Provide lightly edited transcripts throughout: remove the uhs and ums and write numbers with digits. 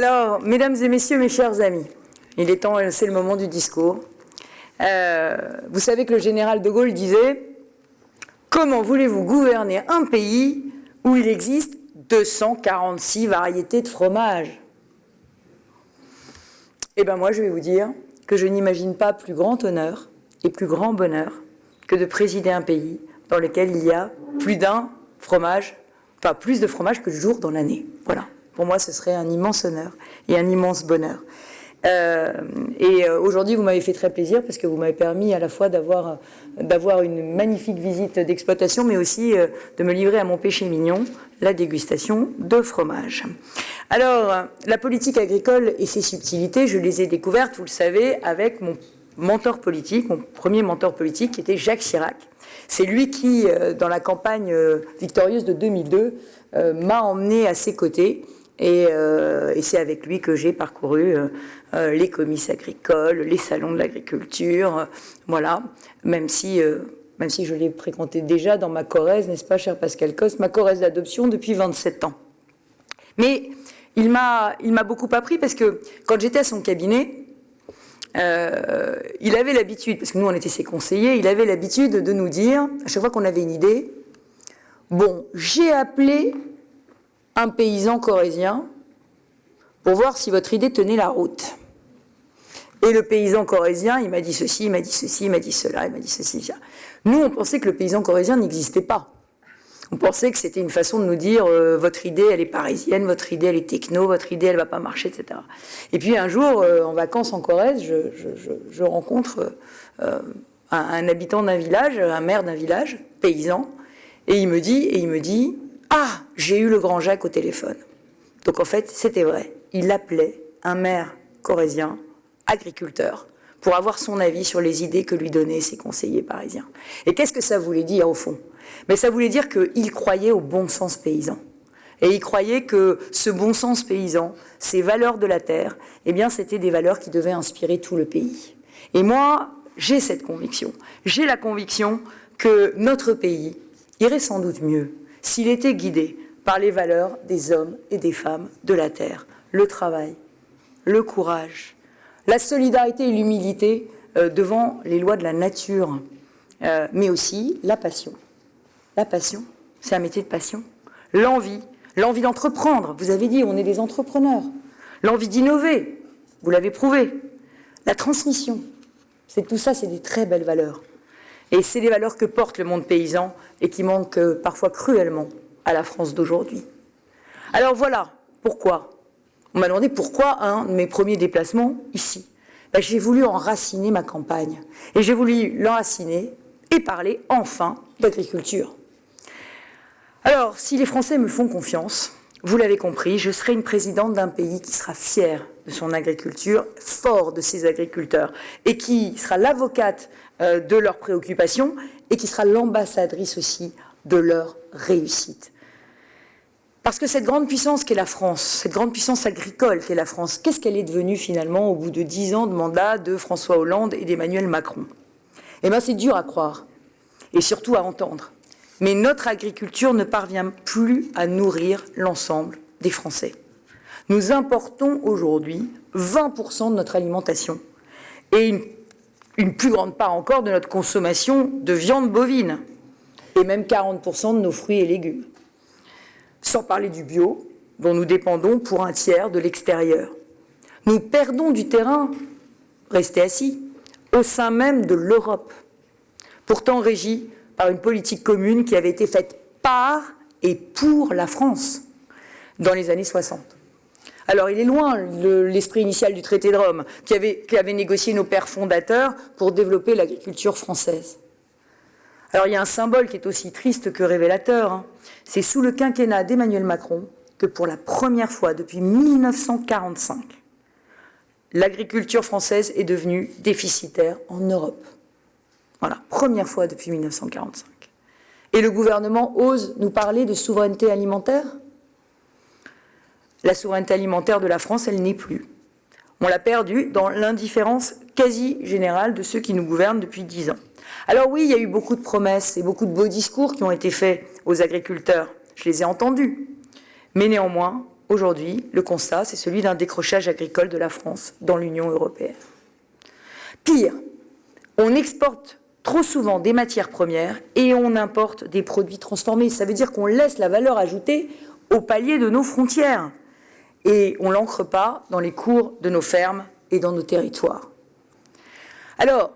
Alors, mesdames et messieurs, mes chers amis, il est temps, c'est le moment du discours. Vous savez que le général de Gaulle disait « Comment voulez-vous gouverner un pays où il existe 246 variétés de fromage ?» Eh bien moi, je vais vous dire que je n'imagine pas plus grand honneur et plus grand bonheur que de présider un pays dans lequel il y a plus d'un fromage, enfin plus de fromage que de jours dans l'année. Voilà. Pour moi, ce serait un immense honneur et un immense bonheur. Aujourd'hui, vous m'avez fait très plaisir parce que vous m'avez permis à la fois d'avoir une magnifique visite d'exploitation, mais aussi de me livrer à mon péché mignon, la dégustation de fromage. Alors, la politique agricole et ses subtilités, je les ai découvertes, vous le savez, avec mon mentor politique, mon premier mentor politique, qui était Jacques Chirac. C'est lui qui, dans la campagne victorieuse de 2002, m'a emmené à ses côtés. Et c'est avec lui que j'ai parcouru les comices agricoles, les salons de l'agriculture, voilà. Même si je l'ai fréquenté déjà dans ma Corrèze, n'est-ce pas, cher Pascal Coste, ma Corrèze d'adoption depuis 27 ans. Mais il m'a beaucoup appris parce que quand j'étais à son cabinet, il avait l'habitude, parce que nous on était ses conseillers, il avait l'habitude de nous dire, à chaque fois qu'on avait une idée, bon, j'ai appelé un paysan corrézien pour voir si votre idée tenait la route. Et le paysan corrézien, il m'a dit ceci, il m'a dit ceci, il m'a dit cela, il m'a dit ceci, ça. Nous, on pensait que le paysan corrézien n'existait pas. On pensait que c'était une façon de nous dire votre idée, elle est parisienne, votre idée, elle est techno, votre idée, elle va pas marcher, etc. Et puis un jour, en vacances en Corrèze, je rencontre un habitant d'un village, un maire d'un village, paysan, et il me dit ah, j'ai eu le grand Jacques au téléphone. Donc en fait, c'était vrai. Il appelait un maire corrézien, agriculteur, pour avoir son avis sur les idées que lui donnaient ses conseillers parisiens. Et qu'est-ce que ça voulait dire au fond ? Mais ça voulait dire qu'il croyait au bon sens paysan. Et il croyait que ce bon sens paysan, ces valeurs de la terre, eh bien c'était des valeurs qui devaient inspirer tout le pays. Et moi, j'ai cette conviction. J'ai la conviction que notre pays irait sans doute mieux s'il était guidé par les valeurs des hommes et des femmes de la terre, le travail, le courage, la solidarité et l'humilité devant les lois de la nature, mais aussi la passion. La passion, c'est un métier de passion. L'envie d'entreprendre, vous avez dit, on est des entrepreneurs. L'envie d'innover, vous l'avez prouvé. La transmission, tout ça, c'est des très belles valeurs. Et c'est des valeurs que porte le monde paysan et qui manquent parfois cruellement à la France d'aujourd'hui. Alors voilà, pourquoi ? On m'a demandé pourquoi un de mes premiers déplacements ici. Ben, j'ai voulu enraciner ma campagne. Et j'ai voulu l'enraciner et parler enfin d'agriculture. Alors, si les Français me font confiance, vous l'avez compris, je serai une présidente d'un pays qui sera fier de son agriculture, fort de ses agriculteurs, et qui sera l'avocate de leurs préoccupations, et qui sera l'ambassadrice aussi de leur réussite. Parce que cette grande puissance qu'est la France, cette grande puissance agricole qu'est la France, qu'est-ce qu'elle est devenue finalement au bout de 10 ans de mandat de François Hollande et d'Emmanuel Macron ? Eh bien, c'est dur à croire, et surtout à entendre. Mais notre agriculture ne parvient plus à nourrir l'ensemble des Français. Nous importons aujourd'hui 20% de notre alimentation et une plus grande part encore de notre consommation de viande bovine et même 40% de nos fruits et légumes. Sans parler du bio, dont nous dépendons pour un tiers de l'extérieur. Nous perdons du terrain, restez assis, au sein même de l'Europe, pourtant régie par une politique commune qui avait été faite par et pour la France dans les années 60. Alors il est loin l'esprit initial du traité de Rome qui avait négocié nos pères fondateurs pour développer l'agriculture française. Alors il y a un symbole qui est aussi triste que révélateur, c'est sous le quinquennat d'Emmanuel Macron que pour la première fois depuis 1945, l'agriculture française est devenue déficitaire en Europe. Voilà, première fois depuis 1945. Et le gouvernement ose nous parler de souveraineté alimentaire ? La souveraineté alimentaire de la France, elle n'est plus. On l'a perdue dans l'indifférence quasi générale de ceux qui nous gouvernent depuis 10 ans. Alors oui, il y a eu beaucoup de promesses et beaucoup de beaux discours qui ont été faits aux agriculteurs. Je les ai entendus. Mais néanmoins, aujourd'hui, le constat, c'est celui d'un décrochage agricole de la France dans l'Union européenne. Pire, on exporte trop souvent des matières premières et on importe des produits transformés. Ça veut dire qu'on laisse la valeur ajoutée au palier de nos frontières et on ne l'ancre pas dans les cours de nos fermes et dans nos territoires. Alors,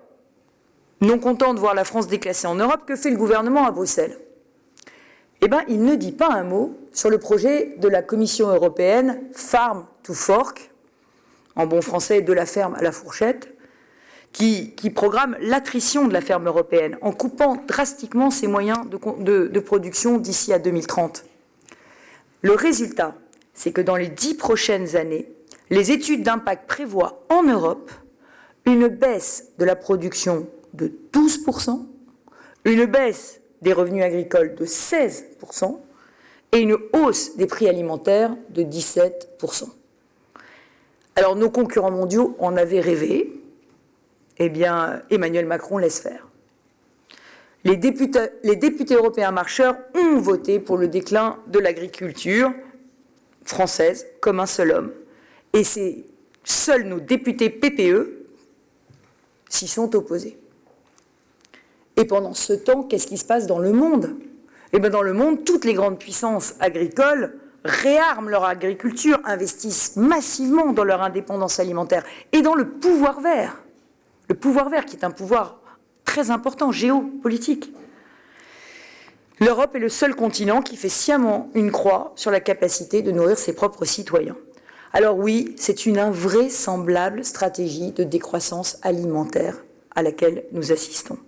non content de voir la France déclassée en Europe, que fait le gouvernement à Bruxelles ? Eh bien, il ne dit pas un mot sur le projet de la Commission européenne Farm to Fork, en bon français de la ferme à la fourchette, qui programme l'attrition de la ferme européenne en coupant drastiquement ses moyens de production d'ici à 2030. Le résultat, c'est que dans les 10 prochaines années, les études d'impact prévoient en Europe une baisse de la production de 12%, une baisse des revenus agricoles de 16% et une hausse des prix alimentaires de 17%. Alors nos concurrents mondiaux en avaient rêvé, eh bien Emmanuel Macron laisse faire. Les députés européens marcheurs ont voté pour le déclin de l'agriculture française comme un seul homme. Et c'est seuls nos députés PPE s'y sont opposés. Et pendant ce temps, qu'est-ce qui se passe dans le monde ? Eh bien, dans le monde, toutes les grandes puissances agricoles réarment leur agriculture, investissent massivement dans leur indépendance alimentaire et dans le pouvoir vert. Le pouvoir vert qui est un pouvoir très important, géopolitique. L'Europe est le seul continent qui fait sciemment une croix sur la capacité de nourrir ses propres citoyens. Alors oui, c'est une invraisemblable stratégie de décroissance alimentaire à laquelle nous assistons.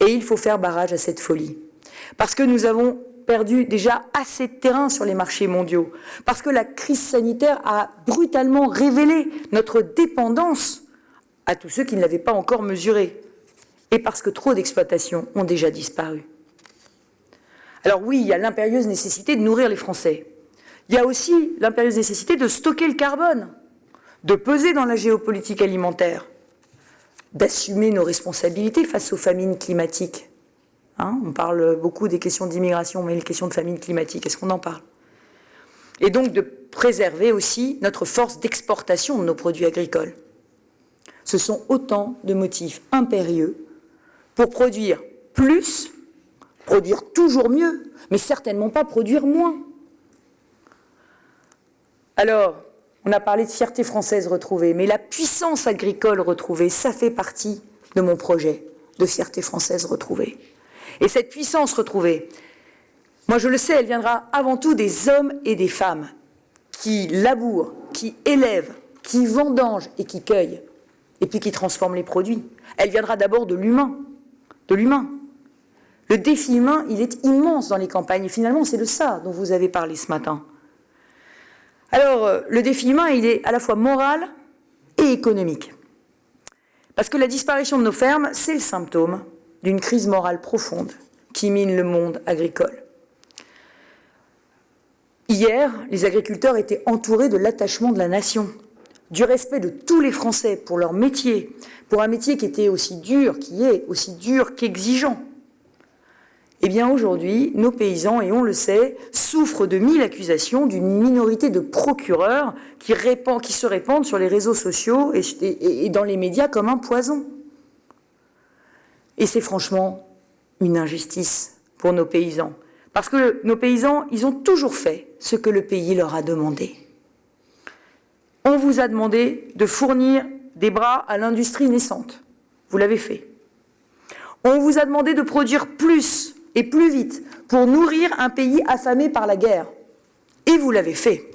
Et il faut faire barrage à cette folie. Parce que nous avons perdu déjà assez de terrain sur les marchés mondiaux. Parce que la crise sanitaire a brutalement révélé notre dépendance à tous ceux qui ne l'avaient pas encore mesurée. Et parce que trop d'exploitations ont déjà disparu. Alors oui, il y a l'impérieuse nécessité de nourrir les Français. Il y a aussi l'impérieuse nécessité de stocker le carbone, de peser dans la géopolitique alimentaire, d'assumer nos responsabilités face aux famines climatiques. On parle beaucoup des questions d'immigration, mais les questions de famine climatique, est-ce qu'on en parle ? Et donc de préserver aussi notre force d'exportation de nos produits agricoles. Ce sont autant de motifs impérieux pour produire plus, produire toujours mieux, mais certainement pas produire moins. Alors, on a parlé de fierté française retrouvée, mais la puissance agricole retrouvée, ça fait partie de mon projet de fierté française retrouvée. Et cette puissance retrouvée, moi je le sais, elle viendra avant tout des hommes et des femmes qui labourent, qui élèvent, qui vendangent et qui cueillent, et puis qui transforment les produits. Elle viendra d'abord de l'humain, de l'humain. Le défi humain, il est immense dans les campagnes, et finalement c'est de ça dont vous avez parlé ce matin. Alors, le défi humain, il est à la fois moral et économique. Parce que la disparition de nos fermes, c'est le symptôme d'une crise morale profonde qui mine le monde agricole. Hier, les agriculteurs étaient entourés de l'attachement de la nation, du respect de tous les Français pour leur métier, pour un métier qui était aussi dur, qui est aussi dur qu'exigeant. Eh bien aujourd'hui, nos paysans, et on le sait, souffrent de 1000 accusations d'une minorité de procureurs qui se répandent sur les réseaux sociaux et dans les médias comme un poison. Et c'est franchement une injustice pour nos paysans. Parce que nos paysans, ils ont toujours fait ce que le pays leur a demandé. On vous a demandé de fournir des bras à l'industrie naissante. Vous l'avez fait. On vous a demandé de produire plus et plus vite pour nourrir un pays affamé par la guerre. Et vous l'avez fait.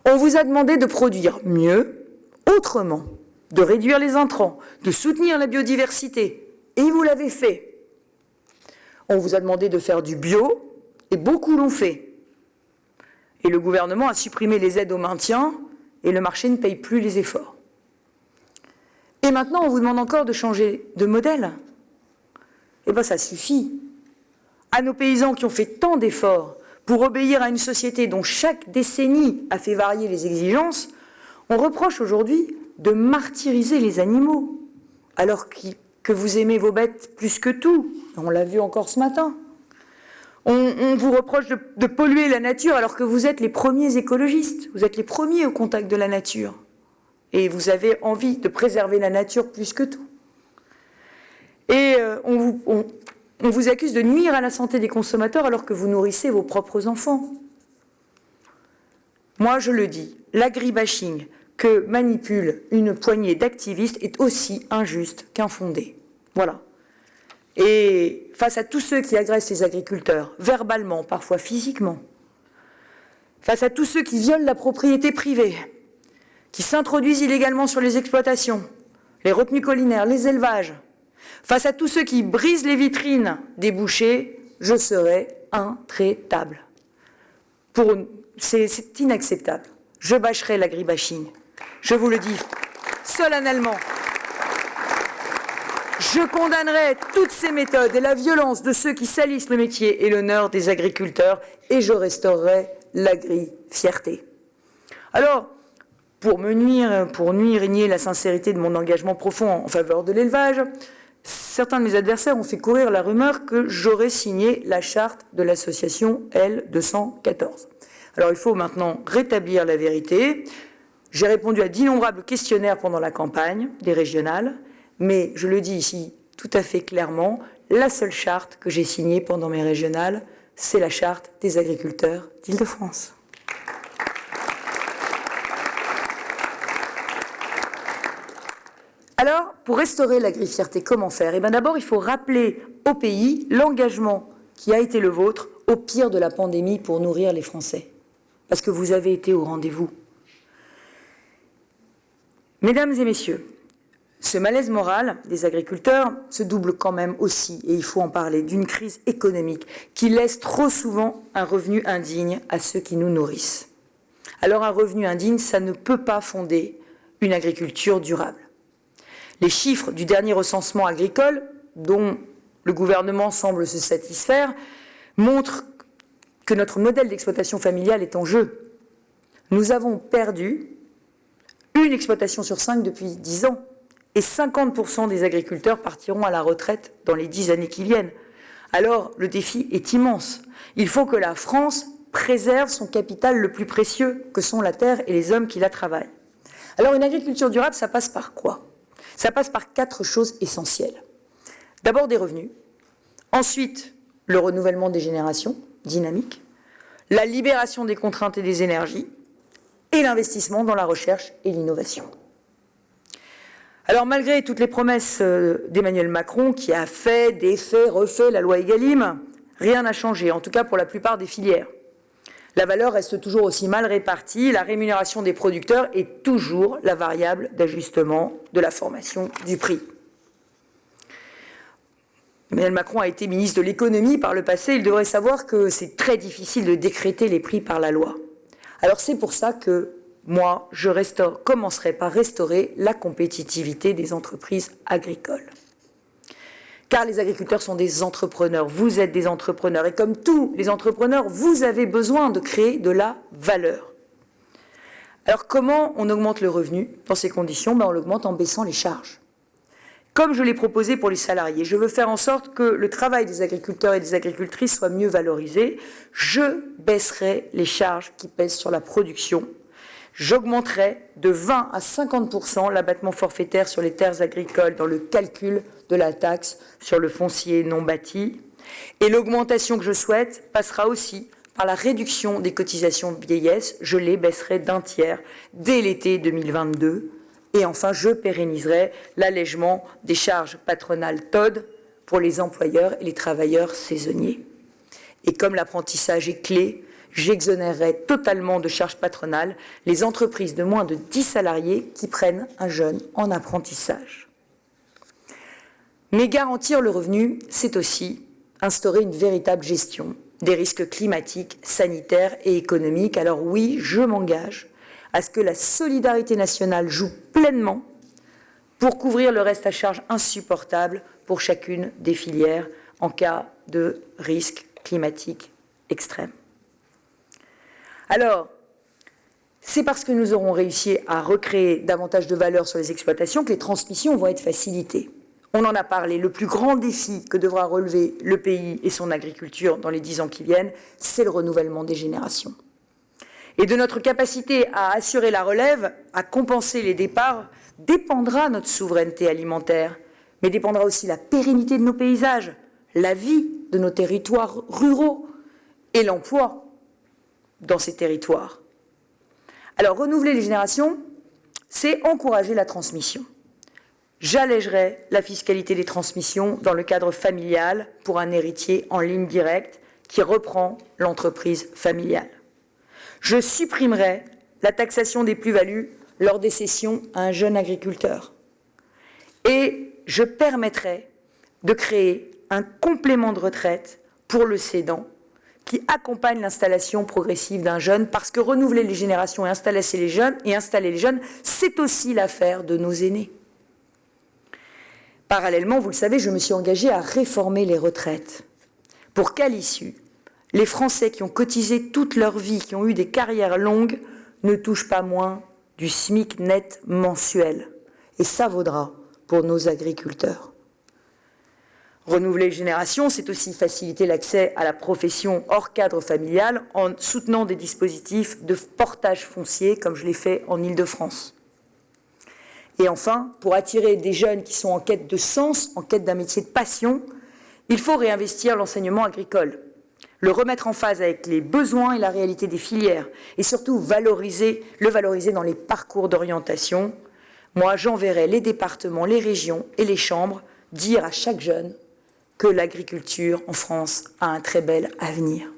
On vous a demandé de produire mieux, autrement, de réduire les intrants, de soutenir la biodiversité. Et vous l'avez fait. On vous a demandé de faire du bio, et beaucoup l'ont fait. Et le gouvernement a supprimé les aides au maintien, et le marché ne paye plus les efforts. Et maintenant, on vous demande encore de changer de modèle. Eh bien, ça suffit. À nos paysans qui ont fait tant d'efforts pour obéir à une société dont chaque décennie a fait varier les exigences, on reproche aujourd'hui de martyriser les animaux, alors que vous aimez vos bêtes plus que tout. On l'a vu encore ce matin. On vous reproche de polluer la nature alors que vous êtes les premiers écologistes, vous êtes les premiers au contact de la nature. Et vous avez envie de préserver la nature plus que tout. Et on vous accuse de nuire à la santé des consommateurs alors que vous nourrissez vos propres enfants. Moi, je le dis, l'agribashing que manipule une poignée d'activistes est aussi injuste qu'infondé. Voilà. Et face à tous ceux qui agressent les agriculteurs, verbalement, parfois physiquement, face à tous ceux qui violent la propriété privée, qui s'introduisent illégalement sur les exploitations, les retenues collinaires, les élevages, face à tous ceux qui brisent les vitrines des bouchers, je serai intraitable. C'est inacceptable. Je bâcherai l'agribashing. Je vous le dis solennellement. Je condamnerai toutes ces méthodes et la violence de ceux qui salissent le métier et l'honneur des agriculteurs et je restaurerai l'agri-fierté. Alors, pour nuire et nier la sincérité de mon engagement profond en faveur de l'élevage, certains de mes adversaires ont fait courir la rumeur que j'aurais signé la charte de l'association L214. Alors, il faut maintenant rétablir la vérité. J'ai répondu à d'innombrables questionnaires pendant la campagne des régionales. Mais je le dis ici tout à fait clairement, la seule charte que j'ai signée pendant mes régionales, c'est la charte des agriculteurs d'Île-de-France. Alors, pour restaurer l'agri-fierté, comment faire ? Eh bien d'abord, il faut rappeler au pays l'engagement qui a été le vôtre au pire de la pandémie pour nourrir les Français. Parce que vous avez été au rendez-vous. Mesdames et messieurs, ce malaise moral des agriculteurs se double quand même aussi, et il faut en parler, d'une crise économique qui laisse trop souvent un revenu indigne à ceux qui nous nourrissent. Alors un revenu indigne, ça ne peut pas fonder une agriculture durable. Les chiffres du dernier recensement agricole, dont le gouvernement semble se satisfaire, montrent que notre modèle d'exploitation familiale est en jeu. Nous avons perdu une exploitation sur 5 depuis 10 ans. Et 50% des agriculteurs partiront à la retraite dans les 10 années qui viennent. Alors, le défi est immense. Il faut que la France préserve son capital le plus précieux, que sont la terre et les hommes qui la travaillent. Alors, une agriculture durable, ça passe par quoi ? Ça passe par 4 choses essentielles. D'abord, des revenus. Ensuite, le renouvellement des générations, dynamique. La libération des contraintes et des énergies. Et l'investissement dans la recherche et l'innovation. Alors malgré toutes les promesses d'Emmanuel Macron, qui a fait, défait, refait la loi Egalim, rien n'a changé, en tout cas pour la plupart des filières. La valeur reste toujours aussi mal répartie, la rémunération des producteurs est toujours la variable d'ajustement de la formation du prix. Emmanuel Macron a été ministre de l'économie par le passé, il devrait savoir que c'est très difficile de décréter les prix par la loi. Alors c'est pour ça que moi, je commencerai par restaurer la compétitivité des entreprises agricoles. Car les agriculteurs sont des entrepreneurs, vous êtes des entrepreneurs, et comme tous les entrepreneurs, vous avez besoin de créer de la valeur. Alors comment on augmente le revenu dans ces conditions ? On l'augmente en baissant les charges. Comme je l'ai proposé pour les salariés, je veux faire en sorte que le travail des agriculteurs et des agricultrices soit mieux valorisé. Je baisserai les charges qui pèsent sur la production. J'augmenterai de 20 à 50% l'abattement forfaitaire sur les terres agricoles dans le calcul de la taxe sur le foncier non bâti. Et l'augmentation que je souhaite passera aussi par la réduction des cotisations de vieillesse. Je les baisserai d'1 tiers dès l'été 2022. Et enfin, je pérenniserai l'allègement des charges patronales TOD pour les employeurs et les travailleurs saisonniers. Et comme l'apprentissage est clé, j'exonérerai totalement de charges patronales les entreprises de moins de 10 salariés qui prennent un jeune en apprentissage. Mais garantir le revenu, c'est aussi instaurer une véritable gestion des risques climatiques, sanitaires et économiques. Alors oui, je m'engage à ce que la solidarité nationale joue pleinement pour couvrir le reste à charge insupportable pour chacune des filières en cas de risque climatique extrême. Alors, c'est parce que nous aurons réussi à recréer davantage de valeur sur les exploitations que les transmissions vont être facilitées. On en a parlé, le plus grand défi que devra relever le pays et son agriculture dans les 10 ans qui viennent, c'est le renouvellement des générations. Et de notre capacité à assurer la relève, à compenser les départs, dépendra notre souveraineté alimentaire, mais dépendra aussi la pérennité de nos paysages, la vie de nos territoires ruraux et l'emploi dans ces territoires. Alors, renouveler les générations, c'est encourager la transmission. J'allégerai la fiscalité des transmissions dans le cadre familial pour un héritier en ligne directe qui reprend l'entreprise familiale. Je supprimerai la taxation des plus-values lors des cessions à un jeune agriculteur. Et je permettrai de créer un complément de retraite pour le cédant qui accompagne l'installation progressive d'un jeune, parce que renouveler les générations et installer les jeunes, c'est aussi l'affaire de nos aînés. Parallèlement, vous le savez, je me suis engagée à réformer les retraites pour qu'à l'issue, les Français qui ont cotisé toute leur vie, qui ont eu des carrières longues, ne touchent pas moins du SMIC net mensuel. Et ça vaudra pour nos agriculteurs. Renouveler les générations, c'est aussi faciliter l'accès à la profession hors cadre familial en soutenant des dispositifs de portage foncier, comme je l'ai fait en Île-de-France. Et enfin, pour attirer des jeunes qui sont en quête de sens, en quête d'un métier de passion, il faut réinvestir l'enseignement agricole, le remettre en phase avec les besoins et la réalité des filières, et surtout le valoriser dans les parcours d'orientation. Moi, j'enverrai les départements, les régions et les chambres dire à chaque jeune que l'agriculture en France a un très bel avenir.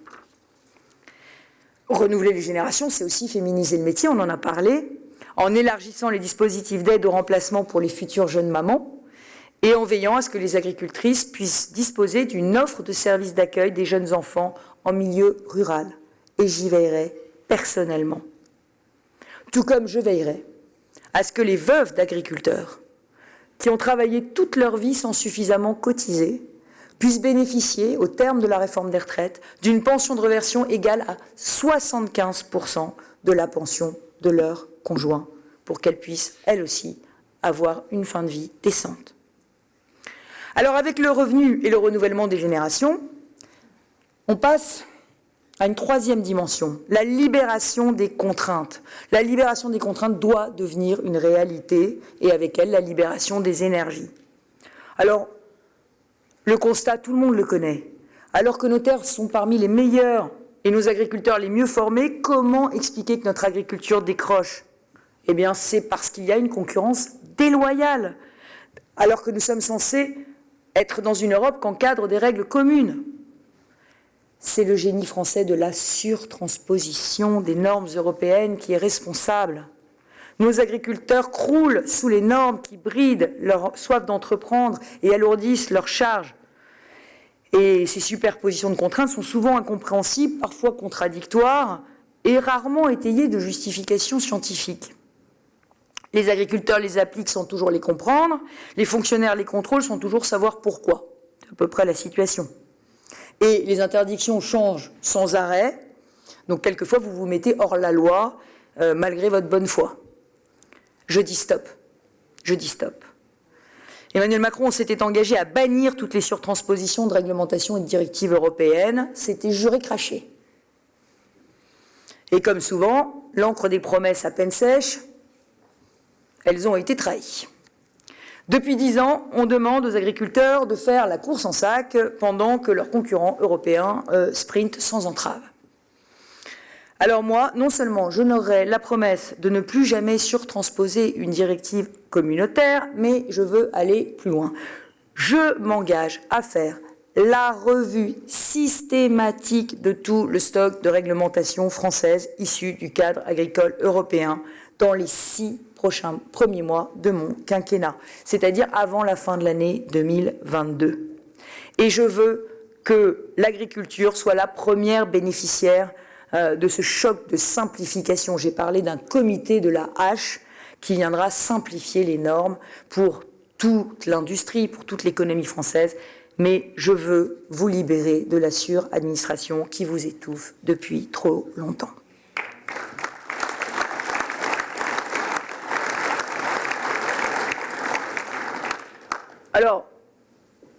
Renouveler les générations, c'est aussi féminiser le métier, on en a parlé, en élargissant les dispositifs d'aide au remplacement pour les futures jeunes mamans et en veillant à ce que les agricultrices puissent disposer d'une offre de services d'accueil des jeunes enfants en milieu rural. Et j'y veillerai personnellement. Tout comme je veillerai à ce que les veuves d'agriculteurs qui ont travaillé toute leur vie sans suffisamment cotiser puissent bénéficier, au terme de la réforme des retraites, d'une pension de réversion égale à 75% de la pension de leur conjoint, pour qu'elles puissent, elles aussi, avoir une fin de vie décente. Alors, avec le revenu et le renouvellement des générations, on passe à une troisième dimension, la libération des contraintes. La libération des contraintes doit devenir une réalité, et avec elle, la libération des énergies. Alors, le constat, tout le monde le connaît. Alors que nos terres sont parmi les meilleures et nos agriculteurs les mieux formés, comment expliquer que notre agriculture décroche ? Eh bien, c'est parce qu'il y a une concurrence déloyale, alors que nous sommes censés être dans une Europe qui encadre des règles communes. C'est le génie français de la surtransposition des normes européennes qui est responsable. Nos agriculteurs croulent sous les normes qui brident leur soif d'entreprendre et alourdissent leurs charges. Et ces superpositions de contraintes sont souvent incompréhensibles, parfois contradictoires et rarement étayées de justifications scientifiques. Les agriculteurs les appliquent sans toujours les comprendre, les fonctionnaires les contrôlent sans toujours savoir pourquoi. C'est à peu près la situation. Et les interdictions changent sans arrêt, donc quelquefois vous vous mettez hors la loi malgré votre bonne foi. Je dis stop. Je dis stop. Emmanuel Macron s'était engagé à bannir toutes les surtranspositions de réglementations et de directives européennes. C'était juré craché. Et comme souvent, l'encre des promesses à peine sèche, elles ont été trahies. Depuis 10 ans, on demande aux agriculteurs de faire la course en sac pendant que leurs concurrents européens sprintent sans entrave. Alors moi, non seulement j'honorerai la promesse de ne plus jamais surtransposer une directive communautaire, mais je veux aller plus loin. Je m'engage à faire la revue systématique de tout le stock de réglementation française issu du cadre agricole européen dans les 6 premiers mois de mon quinquennat, c'est-à-dire avant la fin de l'année 2022. Et je veux que l'agriculture soit la première bénéficiaire de ce choc de simplification. J'ai parlé d'un comité de la hache qui viendra simplifier les normes pour toute l'industrie, pour toute l'économie française, mais je veux vous libérer de la suradministration qui vous étouffe depuis trop longtemps. Alors,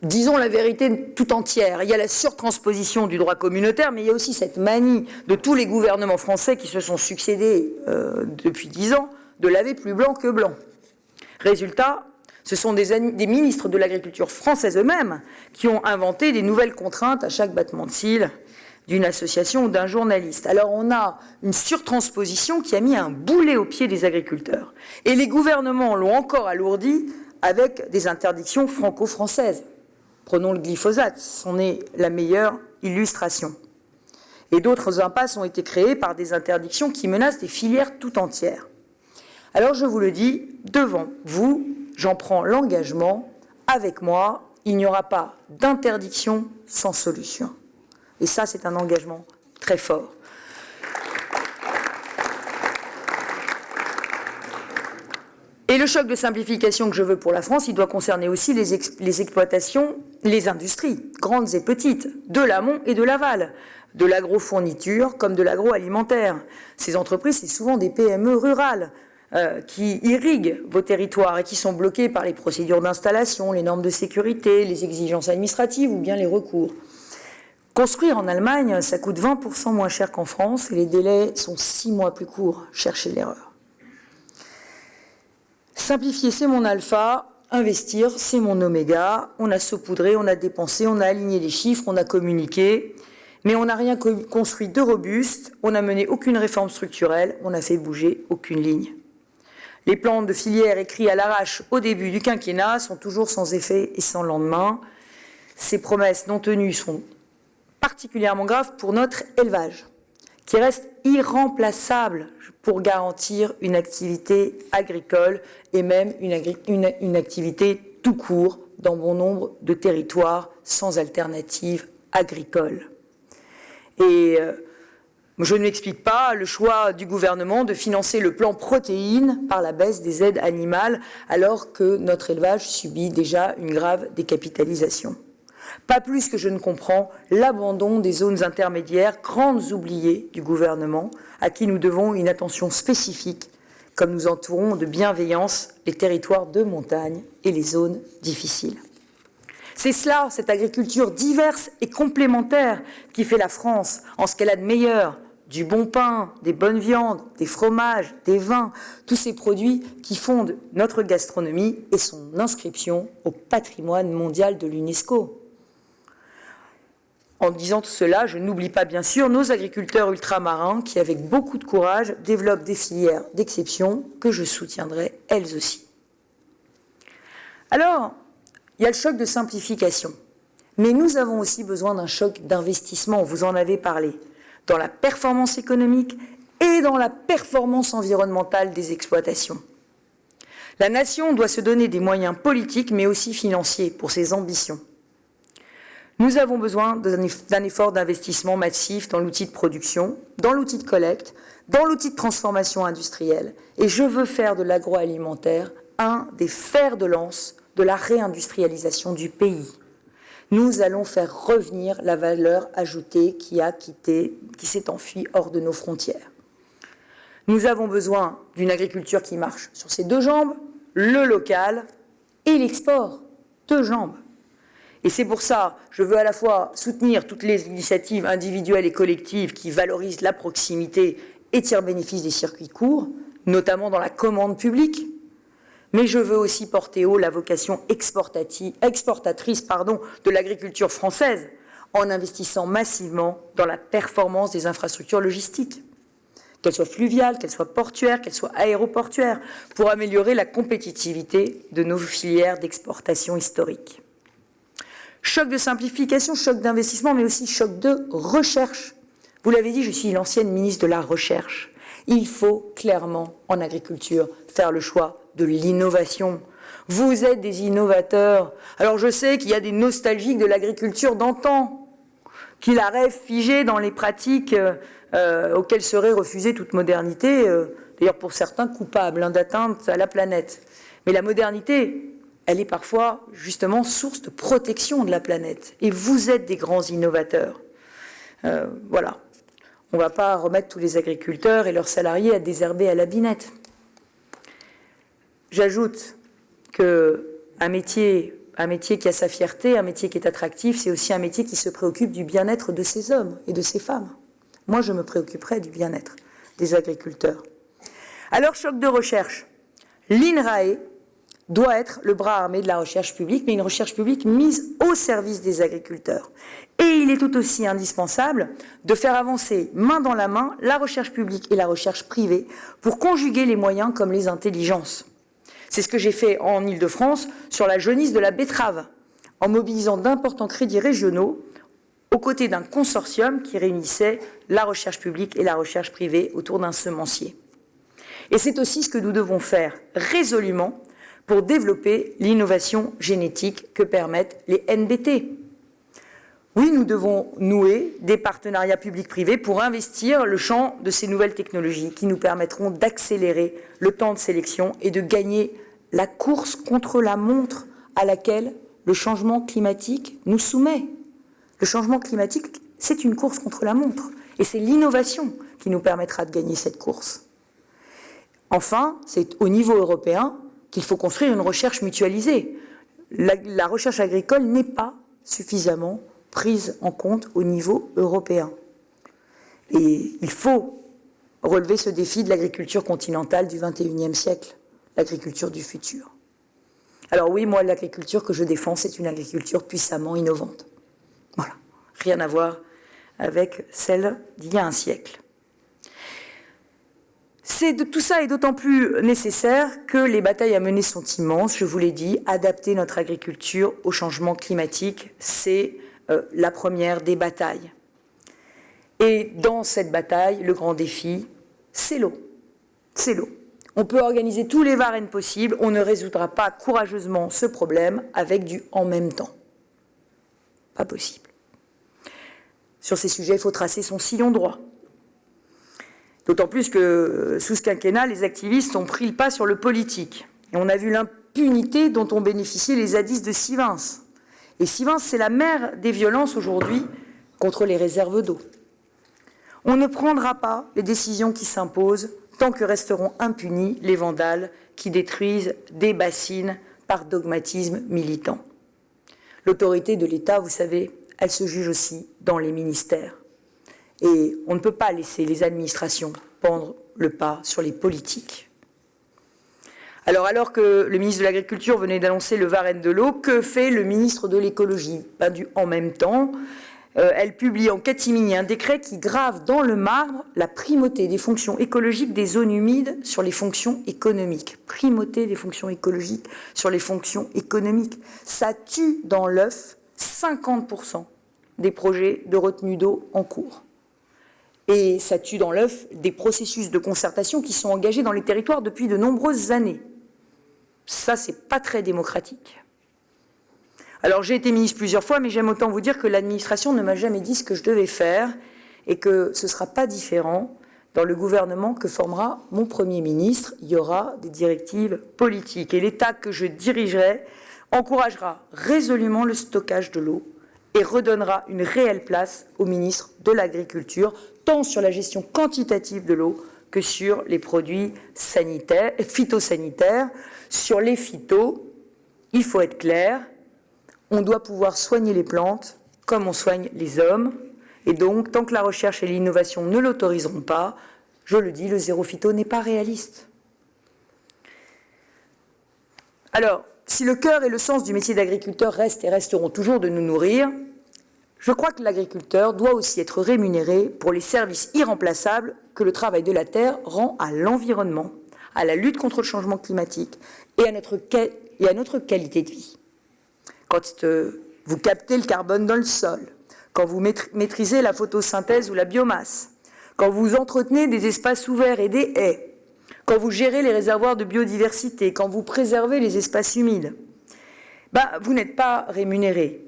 disons la vérité tout entière. Il y a la surtransposition du droit communautaire, mais il y a aussi cette manie de tous les gouvernements français qui se sont succédés depuis 10 ans de laver plus blanc que blanc. Résultat, ce sont des ministres de l'agriculture française eux-mêmes qui ont inventé des nouvelles contraintes à chaque battement de cils d'une association ou d'un journaliste. Alors on a une surtransposition qui a mis un boulet au pied des agriculteurs. Et les gouvernements l'ont encore alourdi avec des interdictions franco-françaises. Prenons le glyphosate, c'en est la meilleure illustration. Et d'autres impasses ont été créées par des interdictions qui menacent des filières tout entières. Alors je vous le dis, devant vous, j'en prends l'engagement, avec moi, il n'y aura pas d'interdiction sans solution. Et ça, c'est un engagement très fort. Et le choc de simplification que je veux pour la France, il doit concerner aussi les exploitations, les industries, grandes et petites, de l'amont et de l'aval, de l'agrofourniture comme de l'agroalimentaire. Ces entreprises, c'est souvent des PME rurales qui irriguent vos territoires et qui sont bloquées par les procédures d'installation, les normes de sécurité, les exigences administratives ou bien les recours. Construire en Allemagne, ça coûte 20% moins cher qu'en France et les délais sont 6 mois plus courts. Cherchez l'erreur. Simplifier, c'est mon alpha. Investir, c'est mon oméga. On a saupoudré, on a dépensé, on a aligné les chiffres, on a communiqué. Mais on n'a rien construit de robuste, on n'a mené aucune réforme structurelle, on n'a fait bouger aucune ligne. Les plans de filière écrits à l'arrache au début du quinquennat sont toujours sans effet et sans lendemain. Ces promesses non tenues sont particulièrement graves pour notre élevage, qui reste irremplaçable pour garantir une activité agricole et même une activité tout court dans bon nombre de territoires sans alternative agricole. Et je ne m'explique pas le choix du gouvernement de financer le plan protéines par la baisse des aides animales alors que notre élevage subit déjà une grave décapitalisation. Pas plus que je ne comprends l'abandon des zones intermédiaires, grandes oubliées du gouvernement, à qui nous devons une attention spécifique, comme nous entourons de bienveillance les territoires de montagne et les zones difficiles. C'est cela, cette agriculture diverse et complémentaire qui fait la France en ce qu'elle a de meilleur, du bon pain, des bonnes viandes, des fromages, des vins, tous ces produits qui fondent notre gastronomie et son inscription au patrimoine mondial de l'UNESCO. En disant tout cela, je n'oublie pas bien sûr nos agriculteurs ultramarins qui, avec beaucoup de courage, développent des filières d'exception que je soutiendrai elles aussi. Alors, il y a le choc de simplification, mais nous avons aussi besoin d'un choc d'investissement, vous en avez parlé, dans la performance économique et dans la performance environnementale des exploitations. La nation doit se donner des moyens politiques, mais aussi financiers pour ses ambitions. Nous avons besoin d'un effort d'investissement massif dans l'outil de production, dans l'outil de collecte, dans l'outil de transformation industrielle. Et je veux faire de l'agroalimentaire un des fers de lance de la réindustrialisation du pays. Nous allons faire revenir la valeur ajoutée qui s'est enfuie hors de nos frontières. Nous avons besoin d'une agriculture qui marche sur ses deux jambes, le local et l'export, deux jambes. Et c'est pour ça que je veux à la fois soutenir toutes les initiatives individuelles et collectives qui valorisent la proximité et tirent bénéfice des circuits courts, notamment dans la commande publique, mais je veux aussi porter haut la vocation exportatrice de l'agriculture française en investissant massivement dans la performance des infrastructures logistiques, qu'elles soient fluviales, qu'elles soient portuaires, qu'elles soient aéroportuaires, pour améliorer la compétitivité de nos filières d'exportation historiques. Choc de simplification, choc d'investissement, mais aussi choc de recherche. Vous l'avez dit, je suis l'ancienne ministre de la Recherche. Il faut clairement, en agriculture, faire le choix de l'innovation. Vous êtes des innovateurs. Alors je sais qu'il y a des nostalgiques de l'agriculture d'antan, qui la rêvent figée dans les pratiques auxquelles serait refusée toute modernité, d'ailleurs pour certains coupables d'atteinte à la planète. Mais la modernité, elle est parfois justement source de protection de la planète. Et vous êtes des grands innovateurs. Voilà. On ne va pas remettre tous les agriculteurs et leurs salariés à désherber à la binette. J'ajoute qu'un métier un métier qui a sa fierté, un métier qui est attractif, c'est aussi un métier qui se préoccupe du bien-être de ces hommes et de ces femmes. Moi, je me préoccuperais du bien-être des agriculteurs. Alors, choc de recherche. L'INRAE doit être le bras armé de la recherche publique, mais une recherche publique mise au service des agriculteurs. Et il est tout aussi indispensable de faire avancer main dans la main la recherche publique et la recherche privée pour conjuguer les moyens comme les intelligences. C'est ce que j'ai fait en Île-de-France sur la jaunisse de la betterave, en mobilisant d'importants crédits régionaux aux côtés d'un consortium qui réunissait la recherche publique et la recherche privée autour d'un semencier. Et c'est aussi ce que nous devons faire résolument pour développer l'innovation génétique que permettent les NBT. Oui, nous devons nouer des partenariats publics-privés pour investir le champ de ces nouvelles technologies qui nous permettront d'accélérer le temps de sélection et de gagner la course contre la montre à laquelle le changement climatique nous soumet. Le changement climatique, c'est une course contre la montre et c'est l'innovation qui nous permettra de gagner cette course. Enfin, c'est au niveau européen qu'il faut construire une recherche mutualisée. La recherche agricole n'est pas suffisamment prise en compte au niveau européen. Et il faut relever ce défi de l'agriculture continentale du XXIe siècle, l'agriculture du futur. Alors oui, moi, l'agriculture que je défends, c'est une agriculture puissamment innovante. Voilà, rien à voir avec celle d'il y a un siècle. Tout ça est d'autant plus nécessaire que les batailles à mener sont immenses. Je vous l'ai dit, adapter notre agriculture au changement climatique, c'est la première des batailles. Et dans cette bataille, le grand défi, c'est l'eau. C'est l'eau. On peut organiser tous les varennes possibles, on ne résoudra pas courageusement ce problème avec du « en même temps ». Pas possible. Sur ces sujets, il faut tracer son sillon droit. D'autant plus que, sous ce quinquennat, les activistes ont pris le pas sur le politique. Et on a vu l'impunité dont ont bénéficié les zadistes de Sivins. Et Sivins, c'est la mère des violences aujourd'hui contre les réserves d'eau. On ne prendra pas les décisions qui s'imposent tant que resteront impunis les vandales qui détruisent des bassines par dogmatisme militant. L'autorité de l'État, vous savez, elle se juge aussi dans les ministères. Et on ne peut pas laisser les administrations prendre le pas sur les politiques. Alors que le ministre de l'Agriculture venait d'annoncer le Varenne de l'eau, que fait le ministre de l'Écologie? Pas du en même temps. Elle publie en catimini un décret qui grave dans le marbre la primauté des fonctions écologiques des zones humides sur les fonctions économiques. Primauté des fonctions écologiques sur les fonctions économiques. Ça tue dans l'œuf 50% des projets de retenue d'eau en cours. Et ça tue dans l'œuf des processus de concertation qui sont engagés dans les territoires depuis de nombreuses années. Ça, c'est pas très démocratique. Alors, j'ai été ministre plusieurs fois, mais j'aime autant vous dire que l'administration ne m'a jamais dit ce que je devais faire et que ce ne sera pas différent dans le gouvernement que formera mon Premier ministre. Il y aura des directives politiques. Et l'État que je dirigerai encouragera résolument le stockage de l'eau et redonnera une réelle place au ministre de l'Agriculture, tant sur la gestion quantitative de l'eau que sur les produits sanitaires, phytosanitaires. Sur les phytos, il faut être clair, on doit pouvoir soigner les plantes comme on soigne les hommes. Et donc, tant que la recherche et l'innovation ne l'autoriseront pas, je le dis, le zéro phyto n'est pas réaliste. Alors, si le cœur et le sens du métier d'agriculteur restent et resteront toujours de nous nourrir, je crois que l'agriculteur doit aussi être rémunéré pour les services irremplaçables que le travail de la terre rend à l'environnement, à la lutte contre le changement climatique et à notre qualité de vie. Quand vous captez le carbone dans le sol, quand vous maîtrisez la photosynthèse ou la biomasse, quand vous entretenez des espaces ouverts et des haies, quand vous gérez les réservoirs de biodiversité, quand vous préservez les espaces humides, vous n'êtes pas rémunéré.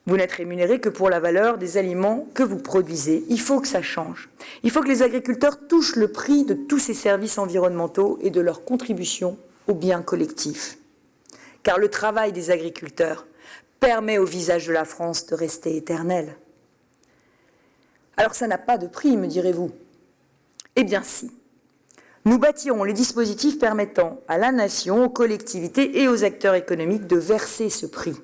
Vous n'êtes rémunéré que pour la valeur des aliments que vous produisez. Il faut que ça change. Il faut que les agriculteurs touchent le prix de tous ces services environnementaux et de leur contribution au bien collectif. Car le travail des agriculteurs permet au visage de la France de rester éternel. Alors ça n'a pas de prix, me direz-vous. Eh bien si. nous bâtirons les dispositifs permettant à la nation, aux collectivités et aux acteurs économiques de verser ce prix.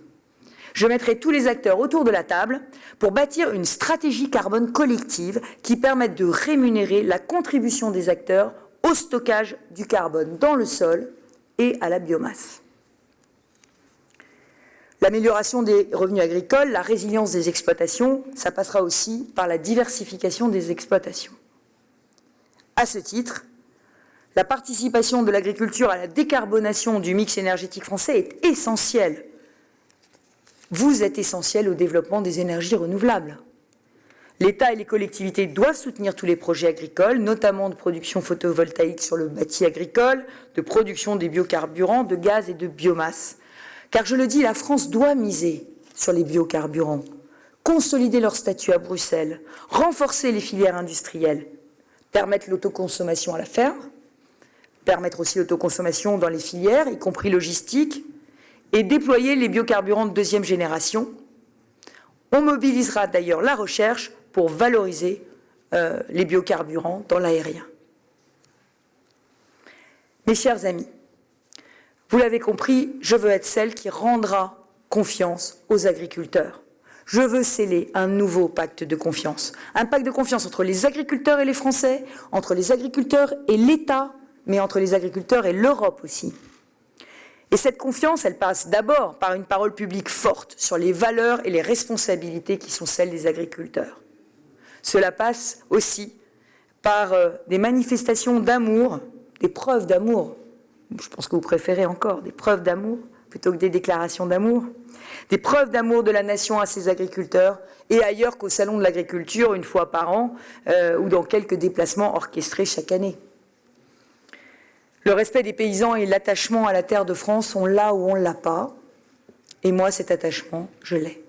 Je mettrai tous les acteurs autour de la table pour bâtir une stratégie carbone collective qui permette de rémunérer la contribution des acteurs au stockage du carbone dans le sol et à la biomasse. L'amélioration des revenus agricoles, la résilience des exploitations, ça passera aussi par la diversification des exploitations. À ce titre, la participation de l'agriculture à la décarbonation du mix énergétique français est essentielle. Vous êtes essentiel au développement des énergies renouvelables. L'État et les collectivités doivent soutenir tous les projets agricoles, notamment de production photovoltaïque sur le bâti agricole, de production des biocarburants, de gaz et de biomasse. Car je le dis, la France doit miser sur les biocarburants, consolider leur statut à Bruxelles, renforcer les filières industrielles, permettre l'autoconsommation à la ferme, permettre aussi l'autoconsommation dans les filières, y compris logistique, et déployer les biocarburants de deuxième génération. On mobilisera d'ailleurs la recherche pour valoriser les biocarburants dans l'aérien. Mes chers amis, vous l'avez compris, je veux être celle qui rendra confiance aux agriculteurs. Je veux sceller un nouveau pacte de confiance. Un pacte de confiance entre les agriculteurs et les Français, entre les agriculteurs et l'État, mais entre les agriculteurs et l'Europe aussi. Et cette confiance, elle passe d'abord par une parole publique forte sur les valeurs et les responsabilités qui sont celles des agriculteurs. Cela passe aussi par des manifestations d'amour, des preuves d'amour. Je pense que vous préférez encore des preuves d'amour plutôt que des déclarations d'amour. Des preuves d'amour de la nation à ses agriculteurs et ailleurs qu'au Salon de l'agriculture une fois par an ou dans quelques déplacements orchestrés chaque année. Le respect des paysans et l'attachement à la terre de France sont là où on ne l'a pas. Et moi, cet attachement, je l'ai.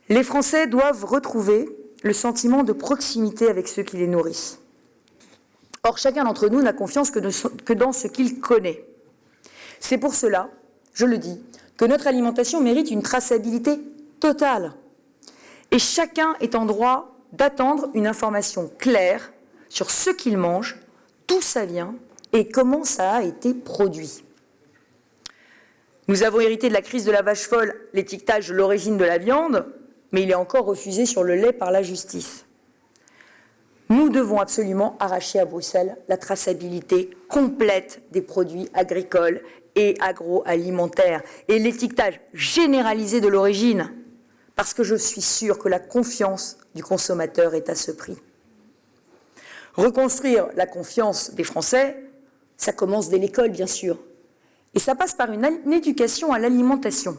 Les Français doivent retrouver le sentiment de proximité avec ceux qui les nourrissent. Or, chacun d'entre nous n'a confiance que dans ce qu'il connaît. C'est pour cela, je le dis, que notre alimentation mérite une traçabilité totale. Et chacun est en droit d'attendre une information claire sur ce qu'il mange, d'où ça vient et comment ça a été produit. Nous avons hérité de la crise de la vache folle l'étiquetage de l'origine de la viande, mais il est encore refusé sur le lait par la justice. Nous devons absolument arracher à Bruxelles la traçabilité complète des produits agricoles et agroalimentaires et l'étiquetage généralisé de l'origine, parce que je suis sûre que la confiance du consommateur est à ce prix. Reconstruire la confiance des Français, ça commence dès l'école, bien sûr. Et ça passe par une éducation à l'alimentation,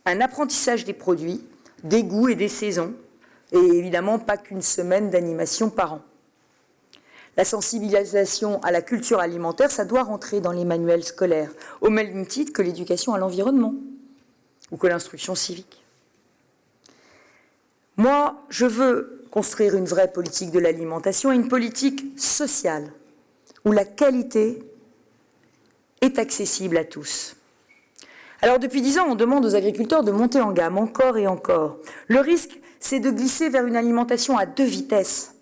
un apprentissage des produits, des goûts et des saisons, et évidemment pas qu'une semaine d'animation par an. La sensibilisation à la culture alimentaire, ça doit rentrer dans les manuels scolaires, au même titre que l'éducation à l'environnement ou que l'instruction civique. Moi, je veux construire une vraie politique de l'alimentation et une politique sociale où la qualité est accessible à tous. Alors depuis 10 ans, on demande aux agriculteurs de monter en gamme encore et encore. Le risque, c'est de glisser vers une alimentation à 2 vitesses,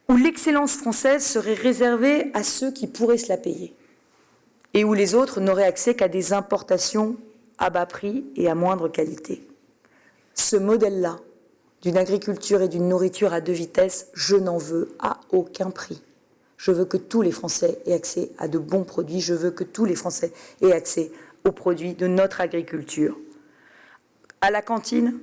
où l'excellence française serait réservée à ceux qui pourraient se la payer, et où les autres n'auraient accès qu'à des importations à bas prix et à moindre qualité. Ce modèle-là, d'une agriculture et d'une nourriture à 2 vitesses, je n'en veux à aucun prix. Je veux que tous les Français aient accès à de bons produits, je veux que tous les Français aient accès aux produits de notre agriculture, à la cantine,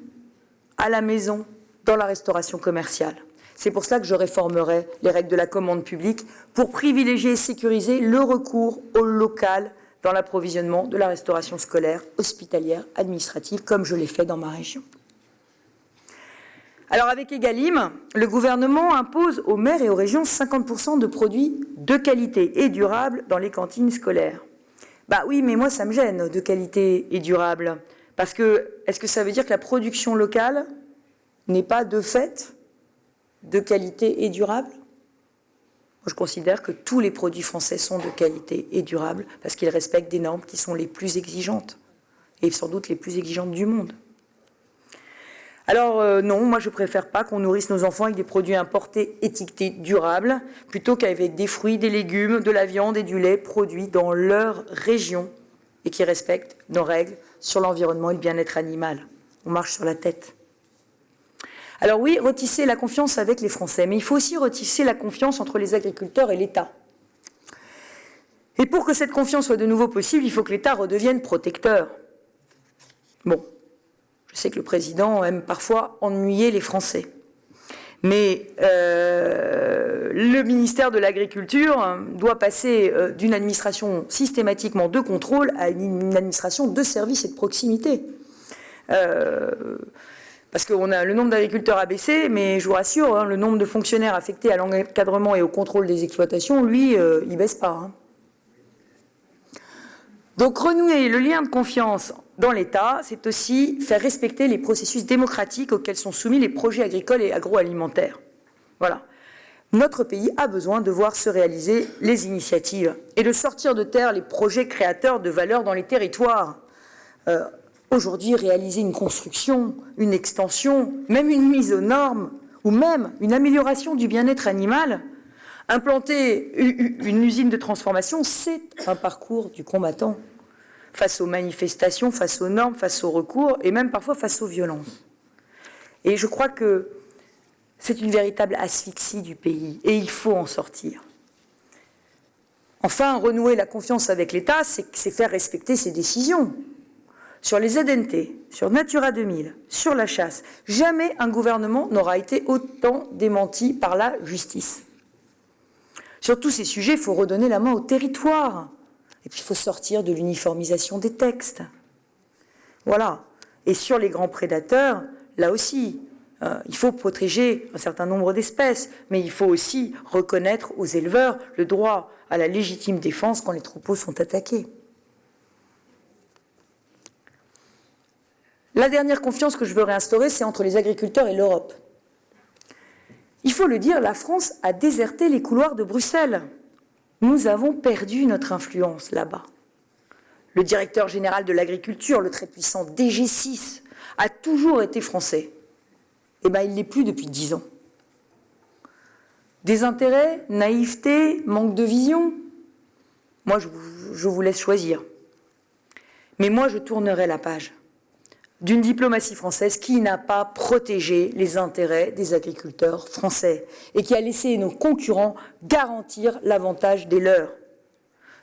à la maison, dans la restauration commerciale. C'est pour cela que je réformerai les règles de la commande publique pour privilégier et sécuriser le recours au local dans l'approvisionnement de la restauration scolaire, hospitalière, administrative, comme je l'ai fait dans ma région. Alors avec Egalim, le gouvernement impose aux maires et aux régions 50% de produits de qualité et durables dans les cantines scolaires. Bah oui, mais moi ça me gêne, de qualité et durable. Parce que, est-ce que ça veut dire que la production locale n'est pas de fait de qualité et durable? Moi, je considère que tous les produits français sont de qualité et durables parce qu'ils respectent des normes qui sont les plus exigeantes et sans doute les plus exigeantes du monde. Alors non, moi je préfère pas qu'on nourrisse nos enfants avec des produits importés étiquetés durables, plutôt qu'avec des fruits, des légumes, de la viande et du lait produits dans leur région et qui respectent nos règles sur l'environnement et le bien-être animal. On marche sur la tête. Alors oui, retisser la confiance avec les Français, mais il faut aussi retisser la confiance entre les agriculteurs et l'État. Et pour que cette confiance soit de nouveau possible, il faut que l'État redevienne protecteur. Bon, je sais que le président aime parfois ennuyer les Français. Mais le ministère de l'Agriculture doit passer d'une administration systématiquement de contrôle à une administration de service et de proximité. Parce que le nombre d'agriculteurs a baissé, mais je vous rassure, hein, le nombre de fonctionnaires affectés à l'encadrement et au contrôle des exploitations, lui, il ne baisse pas. Hein. Donc renouer le lien de confiance dans l'État, c'est aussi faire respecter les processus démocratiques auxquels sont soumis les projets agricoles et agroalimentaires. Voilà. Notre pays a besoin de voir se réaliser les initiatives et de sortir de terre les projets créateurs de valeur dans les territoires. Aujourd'hui, réaliser une construction, une extension, même une mise aux normes, ou même une amélioration du bien-être animal, implanter une usine de transformation, c'est un parcours du combattant, face aux manifestations, face aux normes, face aux recours, et même parfois face aux violences. Et je crois que c'est une véritable asphyxie du pays, et il faut en sortir. Enfin, renouer la confiance avec l'État, c'est faire respecter ses décisions. Sur les ZNT, sur Natura 2000, sur la chasse, jamais un gouvernement n'aura été autant démenti par la justice. Sur tous ces sujets, il faut redonner la main au territoire. Et puis il faut sortir de l'uniformisation des textes. Voilà. Et sur les grands prédateurs, là aussi, il faut protéger un certain nombre d'espèces, mais il faut aussi reconnaître aux éleveurs le droit à la légitime défense quand les troupeaux sont attaqués. La dernière confiance que je veux réinstaurer, c'est entre les agriculteurs et l'Europe. Il faut le dire, la France a déserté les couloirs de Bruxelles. Nous avons perdu notre influence là-bas. Le directeur général de l'agriculture, le très puissant DG6, a toujours été français. Eh bien, il ne l'est plus depuis 10 ans. Désintérêt, naïveté, manque de vision. Moi, je vous laisse choisir. Mais moi, je tournerai la page d'une diplomatie française qui n'a pas protégé les intérêts des agriculteurs français et qui a laissé nos concurrents garantir l'avantage des leurs.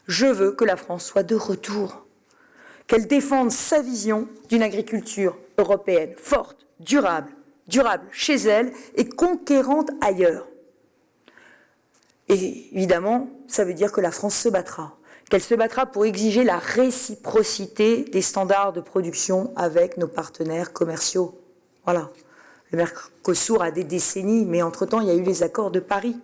Je veux que la France soit de retour, qu'elle défende sa vision d'une agriculture européenne forte, durable chez elle et conquérante ailleurs. Et évidemment, ça veut dire que la France se battra. Qu'elle se battra pour exiger la réciprocité des standards de production avec nos partenaires commerciaux. Voilà. Le Mercosur a des décennies, mais entre-temps, il y a eu les accords de Paris.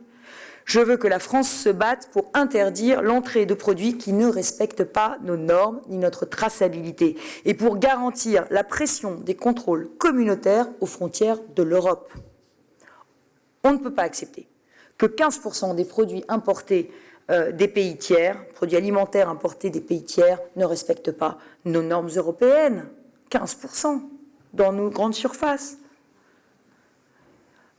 Je veux que la France se batte pour interdire l'entrée de produits qui ne respectent pas nos normes ni notre traçabilité et pour garantir la pression des contrôles communautaires aux frontières de l'Europe. On ne peut pas accepter que 15% des produits importés des pays tiers, produits alimentaires importés des pays tiers, ne respectent pas nos normes européennes. 15% dans nos grandes surfaces.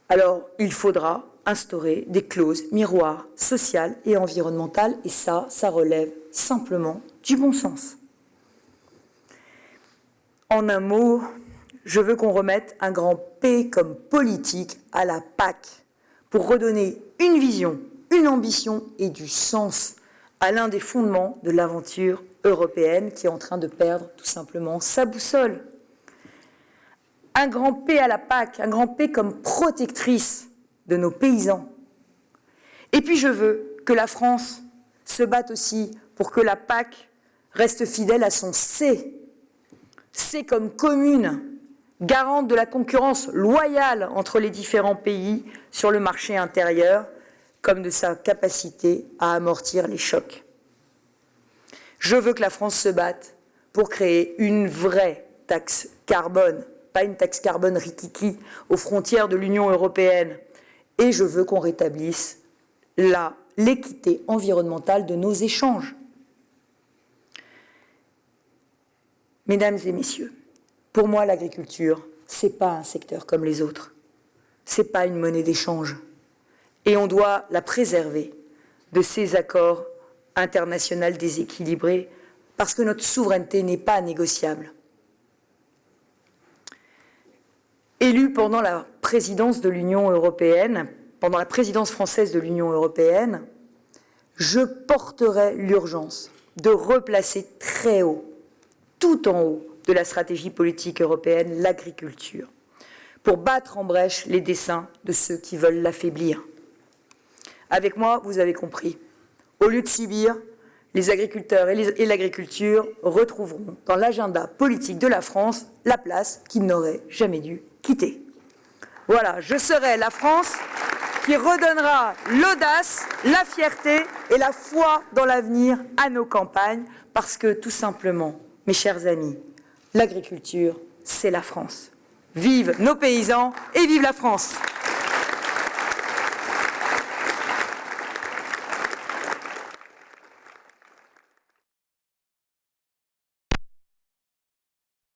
Alors, il faudra instaurer des clauses miroirs sociales et environnementales, et ça relève simplement du bon sens. En un mot, je veux qu'on remette un grand P comme politique à la PAC pour redonner une vision, une ambition et du sens à l'un des fondements de l'aventure européenne qui est en train de perdre tout simplement sa boussole. Un grand P à la PAC, un grand P comme protectrice de nos paysans. Et puis je veux que la France se batte aussi pour que la PAC reste fidèle à son C. C comme commune, garante de la concurrence loyale entre les différents pays sur le marché intérieur, comme de sa capacité à amortir les chocs. Je veux que la France se batte pour créer une vraie taxe carbone, pas une taxe carbone rikiki aux frontières de l'Union européenne. Et je veux qu'on rétablisse l'équité environnementale de nos échanges. Mesdames et messieurs, pour moi, l'agriculture, c'est pas un secteur comme les autres. C'est pas une monnaie d'échange. Et on doit la préserver de ces accords internationaux déséquilibrés parce que notre souveraineté n'est pas négociable. Élu pendant la présidence de l'Union européenne, pendant la présidence française de l'Union européenne, je porterai l'urgence de replacer très haut, tout en haut de la stratégie politique européenne, l'agriculture, pour battre en brèche les desseins de ceux qui veulent l'affaiblir. Avec moi, vous avez compris, au lieu de subir, les agriculteurs et l'agriculture retrouveront dans l'agenda politique de la France la place qu'ils n'auraient jamais dû quitter. Voilà, je serai la France qui redonnera l'audace, la fierté et la foi dans l'avenir à nos campagnes, parce que tout simplement, mes chers amis, l'agriculture, c'est la France. Vive nos paysans et vive la France!